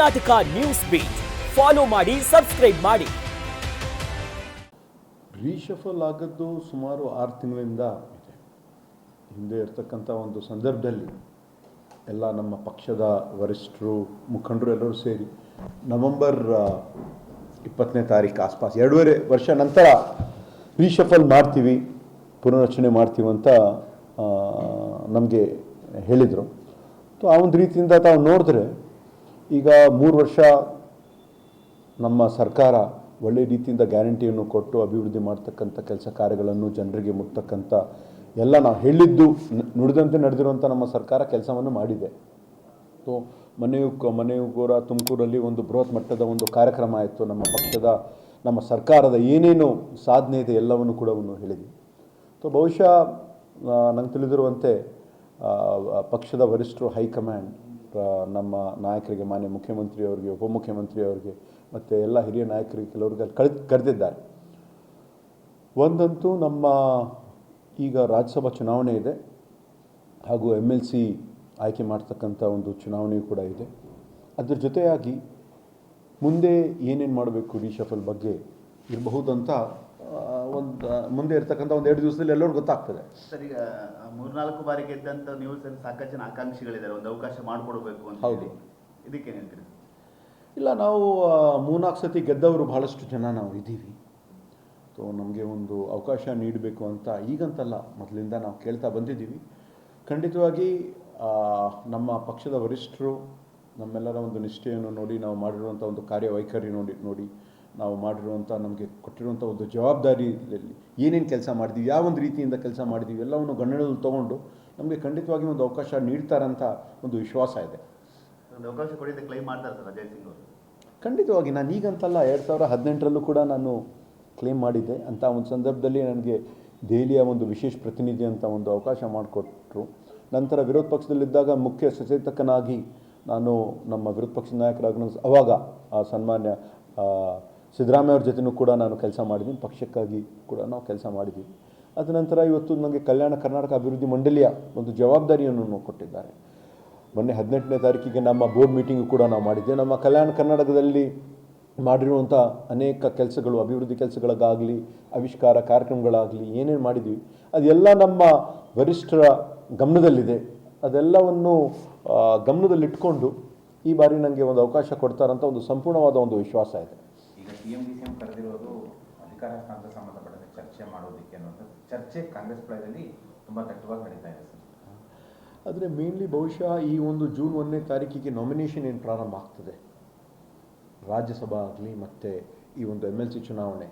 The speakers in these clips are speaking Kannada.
ಕರ್ನಾಟಕ ನ್ಯೂಸ್ ಬೀಟ್ ಫಾಲೋ ಮಾಡಿ, ಸಬ್ಸ್ಕ್ರೈಬ್ ಮಾಡಿ. ರೀಶಫಲ್ ಆಗದ್ದು ಸುಮಾರು 6 ತಿಂಗಳಿಂದ ಇದೆ. ಹಿಂದೆ ಇರ್ತಕ್ಕಂಥ ಒಂದು ಸಂದರ್ಭದಲ್ಲಿ ಎಲ್ಲ ನಮ್ಮ ಪಕ್ಷದ ವರಿಷ್ಠರು, ಮುಖಂಡರು ಎಲ್ಲರೂ ಸೇರಿ ನವೆಂಬರ್ 20ನೇ ತಾರೀಕು ಆಸ್ಪಾಸ್ 2.5 ವರ್ಷ ನಂತರ ರೀಶಫಲ್ ಮಾಡ್ತೀವಿ, ಪುನರ್ರಚನೆ ಮಾಡ್ತೀವಿ ಅಂತ ನಮಗೆ ಹೇಳಿದರು. ಆ ಒಂದು ರೀತಿಯಿಂದ ತಾವು ನೋಡಿದ್ರೆ ಈಗ 3 ವರ್ಷ ನಮ್ಮ ಸರ್ಕಾರ ಒಳ್ಳೆಯ ರೀತಿಯಿಂದ ಗ್ಯಾರಂಟಿಯನ್ನು ಕೊಟ್ಟು ಅಭಿವೃದ್ಧಿ ಮಾಡ್ತಕ್ಕಂಥ ಕೆಲಸ ಕಾರ್ಯಗಳನ್ನು ಜನರಿಗೆ ಮುಟ್ತಕ್ಕಂಥ ಎಲ್ಲ ನಾವು ಹೇಳಿದ್ದು ನುಡಿದಂತೆ ನಡೆದಿರುವಂಥ ನಮ್ಮ ಸರ್ಕಾರ ಕೆಲಸವನ್ನು ಮಾಡಿದೆ. ಸೊ ಮನೆಯೂ ತುಮಕೂರಲ್ಲಿ ಒಂದು ಬೃಹತ್ ಮಟ್ಟದ ಒಂದು ಕಾರ್ಯಕ್ರಮ ಆಯಿತು. ನಮ್ಮ ಪಕ್ಷದ, ನಮ್ಮ ಸರ್ಕಾರದ ಏನೇನು ಸಾಧನೆ ಇದೆ ಎಲ್ಲವನ್ನು ಕೂಡ ಹೇಳಿದ್ವಿ. ಸೊ ಬಹುಶಃ ನಂಗೆ ತಿಳಿದಿರುವಂತೆ ಪಕ್ಷದ ವರಿಷ್ಠರು, ಹೈಕಮಾಂಡ್ ನಮ್ಮ ನಾಯಕರಿಗೆ, ಮಾನ್ಯ ಮುಖ್ಯಮಂತ್ರಿಯವರಿಗೆ, ಉಪಮುಖ್ಯಮಂತ್ರಿಯವರಿಗೆ ಮತ್ತು ಎಲ್ಲ ಹಿರಿಯ ನಾಯಕರಿಗೆ ಕೆಲವ್ರಿಗೆ ಕರೆದಿದ್ದಾರೆ. ಒಂದಂತೂ ನಮ್ಮ ಈಗ ರಾಜ್ಯಸಭಾ ಚುನಾವಣೆ ಇದೆ, ಹಾಗೂ MLC ಆಯ್ಕೆ ಮಾಡ್ತಕ್ಕಂಥ ಒಂದು ಚುನಾವಣೆಯೂ ಕೂಡ ಇದೆ. ಅದ್ರ ಜೊತೆಯಾಗಿ ಮುಂದೆ ಏನೇನು ಮಾಡಬೇಕು ರೀಶಫಲ್ ಬಗ್ಗೆ ಇರಬಹುದಂತ ಮುಂದೆ ಇರ್ತಕ್ಕಂಥ 1-2 ದಿವಸದಲ್ಲಿ ಎಲ್ಲರೂ ಗೊತ್ತಾಗ್ತದೆ. ಸರ್, ಈಗ 3-4 ಬಾರಿ ಗೆದ್ದಂಥ ನ್ಯೂಸಲ್ಲಿ ಸಾಕಷ್ಟು ಜನ ಆಕಾಂಕ್ಷಿಗಳಿದ್ದಾರೆ, ಒಂದು ಅವಕಾಶ ಮಾಡಿಕೊಡ್ಬೇಕು ಅಂತ. ಹೌದು, ಇದಕ್ಕೇನು ಹೇಳ್ತೀರಿ? ಇಲ್ಲ, ನಾವು 3-4 ಸತಿ ಗೆದ್ದವರು ಬಹಳಷ್ಟು ಜನ ನಾವು ಇದ್ದೀವಿ. ಸೊ ನಮಗೆ ಒಂದು ಅವಕಾಶ ನೀಡಬೇಕು ಅಂತ ಈಗಂತಲ್ಲ, ಮೊದಲಿಂದ ನಾವು ಕೇಳ್ತಾ ಬಂದಿದ್ದೀವಿ. ಖಂಡಿತವಾಗಿ ನಮ್ಮ ಪಕ್ಷದ ವರಿಷ್ಠರು ನಮ್ಮೆಲ್ಲರ ಒಂದು ನಿಷ್ಠೆಯನ್ನು ನೋಡಿ, ನಾವು ಮಾಡಿರುವಂಥ ಒಂದು ಕಾರ್ಯವೈಖರಿ ನೋಡಿ ನಾವು ಮಾಡಿರುವಂಥ, ನಮಗೆ ಕೊಟ್ಟಿರುವಂಥ ಒಂದು ಜವಾಬ್ದಾರಿಯಲ್ಲಿ ಏನೇನು ಕೆಲಸ ಮಾಡಿದ್ದೀವಿ, ಯಾವ ಒಂದು ರೀತಿಯಿಂದ ಕೆಲಸ ಮಾಡಿದ್ದೀವಿ ಎಲ್ಲವನ್ನು ಗಣನೆಯಲ್ಲಿ ತೊಗೊಂಡು ನಮಗೆ ಖಂಡಿತವಾಗಿ ಒಂದು ಅವಕಾಶ ನೀಡ್ತಾರಂಥ ಒಂದು ವಿಶ್ವಾಸ ಇದೆ. ಒಂದು ಅವಕಾಶ ಕೊಡಿದ್ದು ಕ್ಲೈಮ್ ಮಾಡ್ತಾರೆ ಸರ್ ಅಜಯ್ ಸಿಂಗ್ ಅವರು? ಖಂಡಿತವಾಗಿ. ನಾನು ಈಗಂತಲ್ಲ, 2018ರಲ್ಲೂ ಕೂಡ ನಾನು ಕ್ಲೇಮ್ ಮಾಡಿದ್ದೆ. ಅಂಥ ಒಂದು ಸಂದರ್ಭದಲ್ಲಿ ನನಗೆ ದೆಹಲಿಯ ಒಂದು ವಿಶೇಷ ಪ್ರತಿನಿಧಿ ಅಂತ ಒಂದು ಅವಕಾಶ ಮಾಡಿಕೊಟ್ರು. ನಂತರ ವಿರೋಧ ಪಕ್ಷದಲ್ಲಿದ್ದಾಗ ಮುಖ್ಯ ಸಚೇತಕನಾಗಿ ನಾನು ನಮ್ಮ ವಿರೋಧ ಪಕ್ಷದ ನಾಯಕರಾಗ ಅವಾಗ ಸನ್ಮಾನ್ಯ ಸಿದ್ದರಾಮಯ್ಯ ಅವ್ರ ಜೊತೆನೂ ಕೂಡ ನಾನು ಕೆಲಸ ಮಾಡಿದ್ದೀನಿ, ಪಕ್ಷಕ್ಕಾಗಿ ಕೂಡ ನಾವು ಕೆಲಸ ಮಾಡಿದ್ದೀವಿ. ಅದ ನಂತರ ಇವತ್ತು ನನಗೆ ಕಲ್ಯಾಣ ಕರ್ನಾಟಕ ಅಭಿವೃದ್ಧಿ ಮಂಡಳಿಯ ಒಂದು ಜವಾಬ್ದಾರಿಯನ್ನು ಕೊಟ್ಟಿದ್ದಾರೆ. ಮೊನ್ನೆ 18ನೇ ತಾರೀಕಿಗೆ ನಮ್ಮ ಬೋರ್ಡ್ ಮೀಟಿಂಗು ಕೂಡ ನಾವು ಮಾಡಿದ್ದೆ. ನಮ್ಮ ಕಲ್ಯಾಣ ಕರ್ನಾಟಕದಲ್ಲಿ ಮಾಡಿರುವಂಥ ಅನೇಕ ಕೆಲಸಗಳು, ಅಭಿವೃದ್ಧಿ ಕೆಲಸಗಳಿಗಾಗಲಿ, ಆವಿಷ್ಕಾರ ಕಾರ್ಯಕ್ರಮಗಳಾಗಲಿ ಏನೇನು ಮಾಡಿದ್ವಿ ಅದೆಲ್ಲ ನಮ್ಮ ವರಿಷ್ಠರ ಗಮನದಲ್ಲಿದೆ. ಅದೆಲ್ಲವನ್ನು ಗಮನದಲ್ಲಿಟ್ಕೊಂಡು ಈ ಬಾರಿ ನನಗೆ ಒಂದು ಅವಕಾಶ ಕೊಡ್ತಾರಂತ ಒಂದು ಸಂಪೂರ್ಣವಾದ ಒಂದು ವಿಶ್ವಾಸ ಇದೆ. ಈಗ CM ಕರೆದಿರೋದು ಅಧಿಕಾರ ಹಸ್ತಾಂತರ ಸಂಬಂಧಪಟ್ಟಂತೆ ಚರ್ಚೆ ಮಾಡೋದಕ್ಕೆ ಅನ್ನೋದು ಚರ್ಚೆ ಕಾಂಗ್ರೆಸ್ ಪಕ್ಷದಲ್ಲಿ ತುಂಬ ದಟ್ಟವಾಗಿ ನಡೀತಾ ಇದೆ ಸರ್. ಆದರೆ ಮೇನ್ಲಿ ಬಹುಶಃ ಈ ಒಂದು ಜೂನ್ 1ನೇ ತಾರೀಕಿಗೆ ನಾಮಿನೇಷನ್ ಏನು ಪ್ರಾರಂಭ ಆಗ್ತದೆ, ರಾಜ್ಯಸಭಾ ಆಗಲಿ ಮತ್ತು ಈ ಒಂದು MLC ಚುನಾವಣೆ,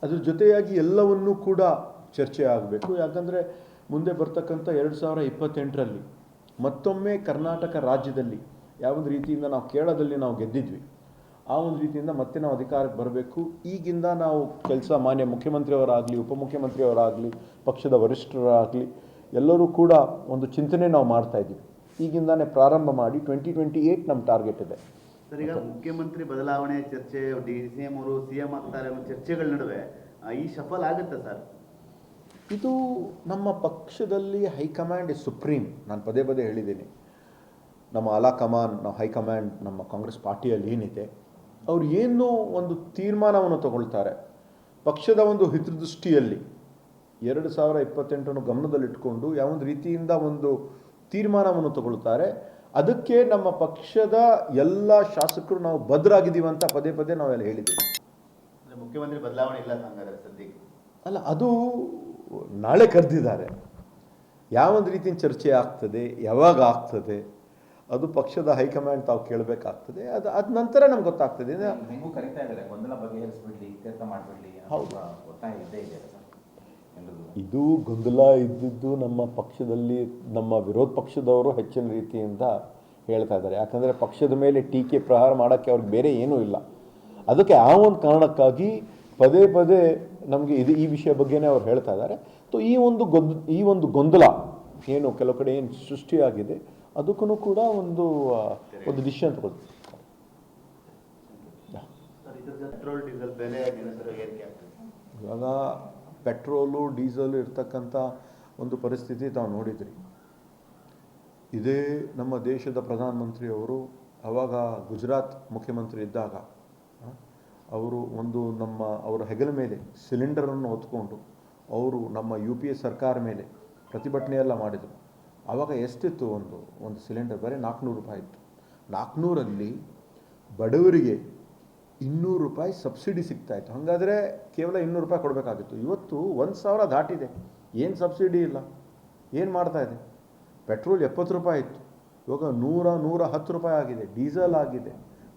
ಅದ್ರ ಜೊತೆಯಾಗಿ ಎಲ್ಲವನ್ನೂ ಕೂಡ ಚರ್ಚೆ ಆಗಬೇಕು. ಯಾಕಂದರೆ ಮುಂದೆ ಬರ್ತಕ್ಕಂಥ 2028ರಲ್ಲಿ ಮತ್ತೊಮ್ಮೆ ಕರ್ನಾಟಕ ರಾಜ್ಯದಲ್ಲಿ ಯಾವೊಂದು ರೀತಿಯಿಂದ ನಾವು ಕೇರಳದಲ್ಲಿ ನಾವು ಗೆದ್ದಿದ್ವಿ, ಆ ಒಂದು ರೀತಿಯಿಂದ ಮತ್ತೆ ನಾವು ಅಧಿಕಾರಕ್ಕೆ ಬರಬೇಕು. ಈಗಿಂದ ನಾವು ಕೆಲಸ, ಮಾನ್ಯ ಮುಖ್ಯಮಂತ್ರಿಯವರಾಗಲಿ, ಉಪಮುಖ್ಯಮಂತ್ರಿಯವರಾಗಲಿ, ಪಕ್ಷದ ವರಿಷ್ಠರಾಗಲಿ ಎಲ್ಲರೂ ಕೂಡ ಒಂದು ಚಿಂತನೆ ನಾವು ಮಾಡ್ತಾ ಇದ್ದೀವಿ. ಈಗಿಂದಾನೇ ಪ್ರಾರಂಭ ಮಾಡಿ 2028 ನಮ್ಮ ಟಾರ್ಗೆಟ್ ಇದೆ. ಸರ್, ಈಗ ಮುಖ್ಯಮಂತ್ರಿ ಬದಲಾವಣೆ ಚರ್ಚೆ, CM ಅವರು CM ಆಗ್ತಾರೆ ಅನ್ನೋ ಚರ್ಚೆಗಳ ನಡುವೆ ಈ ಶಫಲ್ ಆಗುತ್ತೆ ಸರ್? ಇದು ನಮ್ಮ ಪಕ್ಷದಲ್ಲಿ ಹೈಕಮಾಂಡ್ ಇಸ್ ಸುಪ್ರೀಂ. ನಾನು ಪದೇ ಹೇಳಿದ್ದೀನಿ, ನಮ್ಮ ಅಲಾಕಮಾನ್, ನಾವು ಹೈಕಮಾಂಡ್ ನಮ್ಮ ಕಾಂಗ್ರೆಸ್ ಪಾರ್ಟಿಯಲ್ಲಿ ಏನಿದೆ, ಅವರು ಏನೋ ಒಂದು ತೀರ್ಮಾನವನ್ನು ತಗೊಳ್ತಾರೆ ಪಕ್ಷದ ಒಂದು ಹಿತದೃಷ್ಟಿಯಲ್ಲಿ 2028 ಗಮನದಲ್ಲಿಟ್ಕೊಂಡು ಯಾವೊಂದು ರೀತಿಯಿಂದ ಒಂದು ತೀರ್ಮಾನವನ್ನು ತಗೊಳ್ತಾರೆ. ಅದಕ್ಕೆ ನಮ್ಮ ಪಕ್ಷದ ಎಲ್ಲ ಶಾಸಕರು ನಾವು ಬದ್ಧರಾಗಿದ್ದೀವಿ ಅಂತ ಪದೇ ನಾವೆಲ್ಲ ಹೇಳಿದ್ದೀವಿ. ಮುಖ್ಯಮಂತ್ರಿ ಬದಲಾವಣೆ ಇಲ್ಲ ಹಂಗಾದ್ರೆ ಸದ್ಯಕ್ಕೆ? ಅಲ್ಲ, ಅದು ನಾಳೆ ಕರೆದಿದ್ದಾರೆ. ಯಾವೊಂದು ರೀತಿಯ ಚರ್ಚೆ ಆಗ್ತದೆ, ಯಾವಾಗ ಆಗ್ತದೆ, ಅದು ಪಕ್ಷದ ಹೈಕಮಾಂಡ್ ತಾವು ಕೇಳಬೇಕಾಗ್ತದೆ. ಅದ ನಂತರ ನಮ್ಗೆ ಗೊತ್ತಾಗ್ತದೆ. ನಿಮಗೂ ಕರೀತಾ ಇದ್ದಾರೆ, ಗೊಂದಲ ಬಗೆಹರಿಸ್ಬಿಡ್ಲಿ, ಇತ್ಯರ್ಥ ಮಾಡಿಬಿಡ್ಲಿ, ಹೌದು ಒತ್ತಾಯ ಇದ್ದೇ ಇದೆ ಸರ್. ಇದು ಗೊಂದಲ ಇದ್ದಿದ್ದು ನಮ್ಮ ಪಕ್ಷದಲ್ಲಿ ನಮ್ಮ ವಿರೋಧ ಪಕ್ಷದವರು ಹೆಚ್ಚಿನ ರೀತಿಯಿಂದ ಹೇಳ್ತಾ ಇದ್ದಾರೆ. ಯಾಕಂದರೆ ಪಕ್ಷದ ಮೇಲೆ ಟೀಕೆ ಪ್ರಹಾರ ಮಾಡೋಕ್ಕೆ ಅವ್ರಿಗೆ ಬೇರೆ ಏನೂ ಇಲ್ಲ. ಅದಕ್ಕೆ ಆ ಒಂದು ಕಾರಣಕ್ಕಾಗಿ ಪದೇ ನಮಗೆ ಈ ವಿಷಯ ಬಗ್ಗೆನೇ ಅವ್ರು ಹೇಳ್ತಾ ಇದ್ದಾರೆ. ಸೊ ಈ ಒಂದು ಗೊಂದಲ ಏನು ಕೆಲವು ಕಡೆ ಏನು ಸೃಷ್ಟಿಯಾಗಿದೆ ಅದಕ್ಕೂ ಕೂಡ ಒಂದು ಡಿಸಿಷನ್ ತಗೊಳ್ತೀವಿ. ಇವಾಗ ಪೆಟ್ರೋಲು ಡೀಸೆಲ್ ಇರ್ತಕ್ಕಂಥ ಒಂದು ಪರಿಸ್ಥಿತಿ ತಾವು ನೋಡಿದ್ರಿ. ಇದೇ ನಮ್ಮ ದೇಶದ ಪ್ರಧಾನಮಂತ್ರಿಯವರು ಆವಾಗ ಗುಜರಾತ್ ಮುಖ್ಯಮಂತ್ರಿ ಇದ್ದಾಗ ಅವರು ಅವರ ಹೆಗಲ ಮೇಲೆ ಸಿಲಿಂಡರನ್ನು ಹೊತ್ಕೊಂಡು ಅವರು ನಮ್ಮ UPA ಸರ್ಕಾರ ಮೇಲೆ ಪ್ರತಿಭಟನೆ ಎಲ್ಲ ಮಾಡಿದರು. ಆವಾಗ ಎಷ್ಟಿತ್ತು ಒಂದು ಸಿಲಿಂಡರ್? ಬರೀ 400 ರೂಪಾಯಿ ಇತ್ತು. 400ರಲ್ಲಿ ಬಡವರಿಗೆ 200 ರೂಪಾಯಿ ಸಬ್ಸಿಡಿ ಸಿಗ್ತಾಯಿತ್ತು. ಹಾಗಾದರೆ ಕೇವಲ 200 ರೂಪಾಯಿ ಕೊಡಬೇಕಾಗಿತ್ತು. ಇವತ್ತು 1000 ದಾಟಿದೆ, ಏನು ಸಬ್ಸಿಡಿ ಇಲ್ಲ, ಏನು ಮಾಡ್ತಾಯಿದೆ? ಪೆಟ್ರೋಲ್ 70 ರೂಪಾಯಿ ಇತ್ತು, ಇವಾಗ 110 ರೂಪಾಯಿ ಆಗಿದೆ. ಡೀಸೆಲ್ ಆಗಿದೆ,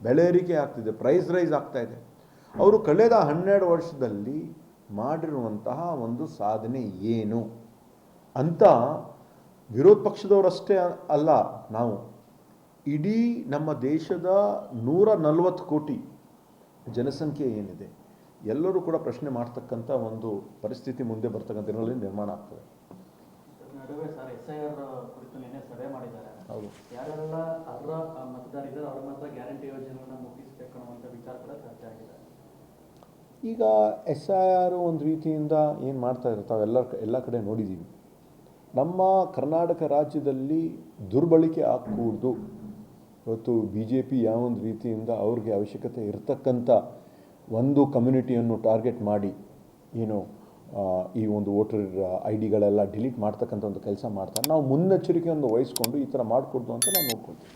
ಬೆಲೆ ಏರಿಕೆ ಆಗ್ತಿದೆ, ಪ್ರೈಸ್ ರೈಸ್ ಆಗ್ತಾಯಿದೆ. ಅವರು ಕಳೆದ 12 ವರ್ಷದಲ್ಲಿ ಮಾಡಿರುವಂತಹ ಒಂದು ಸಾಧನೆ ಏನು ಅಂತ ವಿರೋಧ ಪಕ್ಷದವರಷ್ಟೇ ಅಲ್ಲ, ನಾವು ಇಡೀ ನಮ್ಮ ದೇಶದ 140 ಕೋಟಿ ಜನಸಂಖ್ಯೆ ಏನಿದೆ ಎಲ್ಲರೂ ಕೂಡ ಪ್ರಶ್ನೆ ಮಾಡ್ತಕ್ಕಂಥ ಒಂದು ಪರಿಸ್ಥಿತಿ ಮುಂದೆ ಬರ್ತಕ್ಕಂಥ ದಿನಗಳಲ್ಲಿ ನಿರ್ಮಾಣ ಆಗ್ತದೆ. ನಡುವೆ ಸರ್ SIR ಕುರಿತು ನಿನ್ನೆ ಸಭೆ ಮಾಡಿದ್ದಾರೆ. ಹೌದು, ಯಾರೆಲ್ಲ ಅರ್ಹ ಮತದಾರರಿದ್ದಾರೆ ಅವ್ರ ಮಾತ್ರ ಗ್ಯಾರಂಟಿ ಯೋಜನೆಗಳನ್ನ ಮುಗಿಸ್ಬೇಕು ಅನ್ನುವಂಥ ವಿಚಾರ ಕೂಡ ಚರ್ಚೆ ಆಗಿದೆ. ಈಗ SIR ಒಂದು ರೀತಿಯಿಂದ ಏನು ಮಾಡ್ತಾ ಇದ್ದಾರೆ ತಾವೆಲ್ಲ ಎಲ್ಲ ಕಡೆ ನೋಡಿದ್ದೀವಿ. ನಮ್ಮ ಕರ್ನಾಟಕ ರಾಜ್ಯದಲ್ಲಿ ದುರ್ಬಳಕೆ ಆಗಕೂಡ್ದು. ಇವತ್ತು BJP ಯಾವೊಂದು ರೀತಿಯಿಂದ ಅವ್ರಿಗೆ ಅವಶ್ಯಕತೆ ಇರತಕ್ಕಂಥ ಒಂದು ಕಮ್ಯುನಿಟಿಯನ್ನು ಟಾರ್ಗೆಟ್ ಮಾಡಿ ಈ ಒಂದು ವೋಟರ್ ID ಡಿಲೀಟ್ ಮಾಡ್ತಕ್ಕಂಥ ಒಂದು ಕೆಲಸ ಮಾಡ್ತಾರೆ. ನಾವು ಮುನ್ನೆಚ್ಚರಿಕೆಯನ್ನು ವಹಿಸ್ಕೊಂಡು ಈ ಥರ ಮಾಡಿಕೊಡ್ದು ಅಂತ ನಾವು ನೋಡ್ಕೊಳ್ತೀವಿ.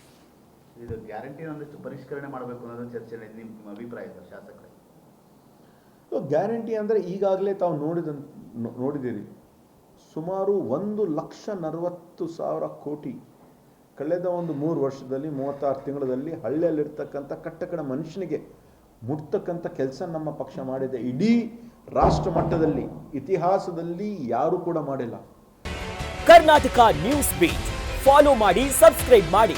ಇದು ಗ್ಯಾರಂಟಿ ಒಂದಷ್ಟು ಪರಿಷ್ಕರಣೆ ಮಾಡಬೇಕು ಅನ್ನೋದು ಚರ್ಚೆ. ನಿಮ್ಮ ಅಭಿಪ್ರಾಯ ಸರ್ ಶಾಸಕರೇ? ಗ್ಯಾರಂಟಿ ಅಂದರೆ ಈಗಾಗಲೇ ತಾವು ನೋಡಿದ್ದೀರಿ, ಸುಮಾರು 1,40,000 ಕೋಟಿ ಕಳೆದ ಒಂದು 3 ವರ್ಷದಲ್ಲಿ 36 ತಿಂಗಳಲ್ಲಿ ಹಳ್ಳಿಯಲ್ಲಿರ್ತಕ್ಕಂಥ ಕಟ್ಟಕಡ ಮನುಷ್ಯನಿಗೆ ಮುಟ್ತಕ್ಕಂಥ ಕೆಲಸ ನಮ್ಮ ಪಕ್ಷ ಮಾಡಿದೆ. ಇಡೀ ರಾಷ್ಟ್ರ ಮಟ್ಟದಲ್ಲಿ ಇತಿಹಾಸದಲ್ಲಿ ಯಾರೂ ಕೂಡ ಮಾಡಿಲ್ಲ. ಕರ್ನಾಟಕ ನ್ಯೂಸ್ ಬೀಟ್ ಫಾಲೋ ಮಾಡಿ, ಸಬ್ಸ್ಕ್ರೈಬ್ ಮಾಡಿ.